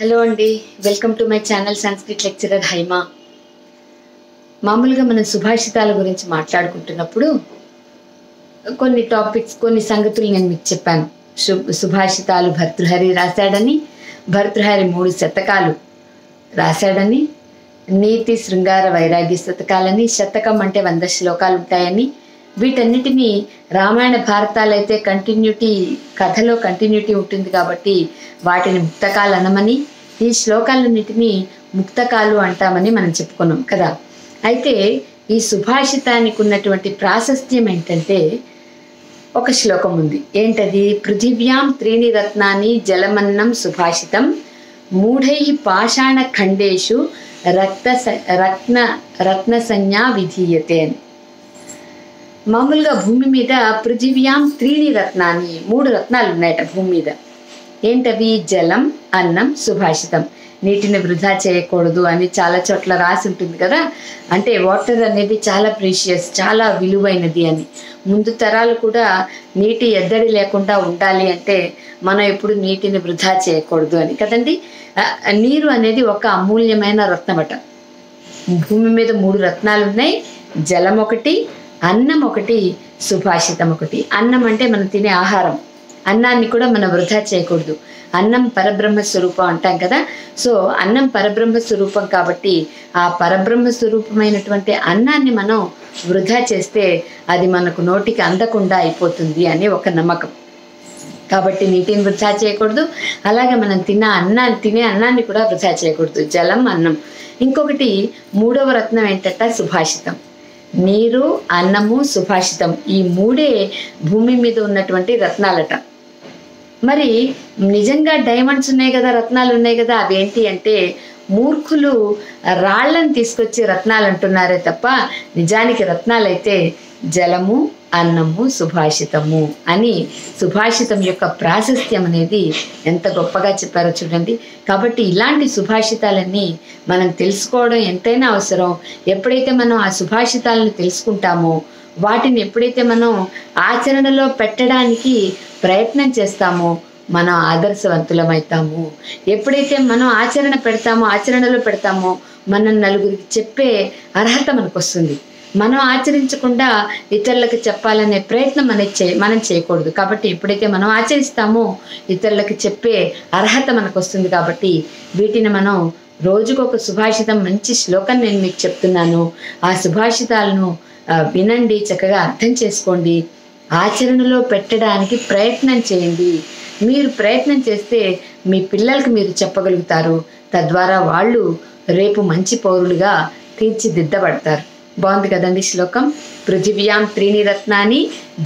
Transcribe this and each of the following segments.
Hello అండి, welcome to my channel Sanskrit lecturer Haima. మామూలుగా మనం సుభాషితాల గురించి మాట్లాడుకుంటున్నప్పుడు కొన్ని సంగతులు నేను మీకు చెప్పాను. సుభాషితాలు భర్తృహరి రాశాడని, భర్తృహరి 3 శతకాలు రాశాడని, నీతి శృంగార వైరాగ్య శతకాలని, శతకం అంటే 100 శ్లోకాలు ఉంటాయని, వీటన్నిటినీ రామాయణ భారతాలైతే కథలో కంటిన్యూటీ ఉంటుంది కాబట్టి వాటిని ముక్తకాలు అనమని, ఈ శ్లోకాలన్నిటినీ ముక్తకాలు అంటామని మనం చెప్పుకున్నాం కదా. అయితే ఈ సుభాషితానికి ఉన్నటువంటి ప్రాశస్త్యం ఏంటంటే, ఒక శ్లోకం ఉంది. ఏంటది? పృథివ్యాం 3 రత్నాని జలమన్నం సుభాషితం మూఢై పాషాణ ఖండేషు రత్న సంజ్ఞా విధీయతే అని. మామూలుగా భూమి మీద పృథివ్యాం 3 రత్నాన్ని 3 రత్నాలు ఉన్నాయట భూమి మీద. ఏంటవి? జలం, అన్నం, సుభాషితం. నీటిని వృధా చేయకూడదు అని చాలా చోట్ల రాసి ఉంటుంది కదా. అంటే వాటర్ అనేది చాలా ప్రీషియస్, చాలా విలువైనది అని. ముందు తరాలు కూడా నీటి ఎద్దడి లేకుండా ఉండాలి అంటే మనం ఎప్పుడు నీటిని వృధా చేయకూడదు అని కదండి. నీరు అనేది ఒక అమూల్యమైన రత్నమట. భూమి మీద 3 రత్నాలు ఉన్నాయి. జలం ఒకటి, అన్నం ఒకటి, సుభాషితం ఒకటి. అన్నం అంటే మనం తినే ఆహారం. అన్నాన్ని కూడా మనం వృధా చేయకూడదు. అన్నం పరబ్రహ్మ స్వరూపం అంటాం కదా. సో అన్నం పరబ్రహ్మ స్వరూపం కాబట్టి ఆ పరబ్రహ్మ స్వరూపమైనటువంటి అన్నాన్ని మనం వృధా చేస్తే అది మనకు నోటికి అందకుండా అయిపోతుంది అని ఒక నమ్మకం. కాబట్టి నీటిని వృధా చేయకూడదు. అలాగే మనం తినే అన్నాన్ని కూడా వృధా చేయకూడదు. జలం, అన్నం. ఇంకొకటి 3వ రత్నం ఏంటంటే సుభాషితం. నీరు, అన్నము, సుభాషితం, ఈ 3 భూమి మీద ఉన్నటువంటి రత్నాలట. మరి నిజంగా డైమండ్స్ ఉన్నాయి కదా, రత్నాలు ఉన్నాయి కదా, అవేంటి అంటే మూర్ఖులు రాళ్లను తీసుకొచ్చి రత్నాలు అంటున్నారే తప్ప నిజానికి రత్నాలైతే జలము, అన్నము, సుభాషితము అని. సుభాషితం యొక్క ప్రాశస్త్యం అనేది ఎంత గొప్పగా చెప్పారో చూడండి. కాబట్టి ఇలాంటి సుభాషితాలన్నీ మనం తెలుసుకోవడం ఎంతైనా అవసరం. ఎప్పుడైతే మనం ఆ సుభాషితాలను తెలుసుకుంటామో, వాటిని ఎప్పుడైతే మనం ఆచరణలో పెట్టడానికి ప్రయత్నం చేస్తామో మనం ఆదర్శవంతులమవుతాము. ఎప్పుడైతే మనం ఆచరణలో పెడతామో మనం నలుగురికి చెప్పే అర్హత మనకు వస్తుంది. మనం ఆచరించకుండా ఇతరులకు చెప్పాలనే ప్రయత్నం మనం చేయకూడదు. కాబట్టి ఎప్పుడైతే మనం ఆచరిస్తామో ఇతరులకు చెప్పే అర్హత మనకు వస్తుంది. కాబట్టి వీటిని మనం రోజుకొక సుభాషితం, మంచి శ్లోకం నేను మీకు చెప్తున్నాను. ఆ సుభాషితాలను వినండి, చక్కగా అర్థం చేసుకోండి, ఆచరణలో పెట్టడానికి ప్రయత్నం చేయండి. మీరు ప్రయత్నం చేస్తే మీ పిల్లలకు మీరు చెప్పగలుగుతారు. తద్వారా వాళ్ళు రేపు మంచి పౌరులుగా తీర్చిదిద్దబడతారు. బాగుంది కదండి శ్లోకం. పృథివ్యాం 3 రత్నాని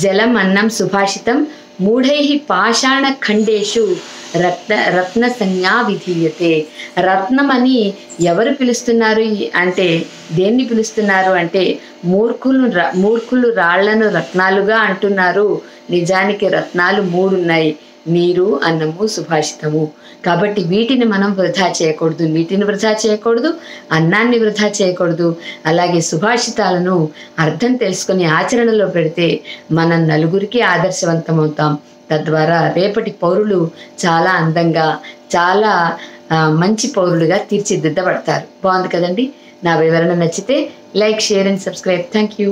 జలం, అన్నం, సుభాషితం మూఢై పాషాణ ఖండేషు రత్న సంజ్ఞా విధీయతే. రత్నం అని ఎవరు పిలుస్తున్నారు అంటే, దేన్ని పిలుస్తున్నారు అంటే మూర్ఖులు రాళ్లను రత్నాలుగా అంటున్నారు. నిజానికి రత్నాలు 3 ఉన్నాయి: నీరు, అన్నము, సుభాషితము. కాబట్టి వీటిని మనం వృధా చేయకూడదు. నీటిని వృధా చేయకూడదు, అన్నాన్ని వృధా చేయకూడదు. అలాగే సుభాషితాలను అర్థం తెలుసుకొని ఆచరణలో పెడితే మనం నలుగురికి ఆదర్శవంతం అవుతాం. తద్వారా రేపటి పౌరులు చాలా అందంగా, చాలా మంచి పౌరులుగా తీర్చిదిద్దబడతారు. బాగుంది కదండి. నా వివరణ నచ్చితే like, share and subscribe. Thank you.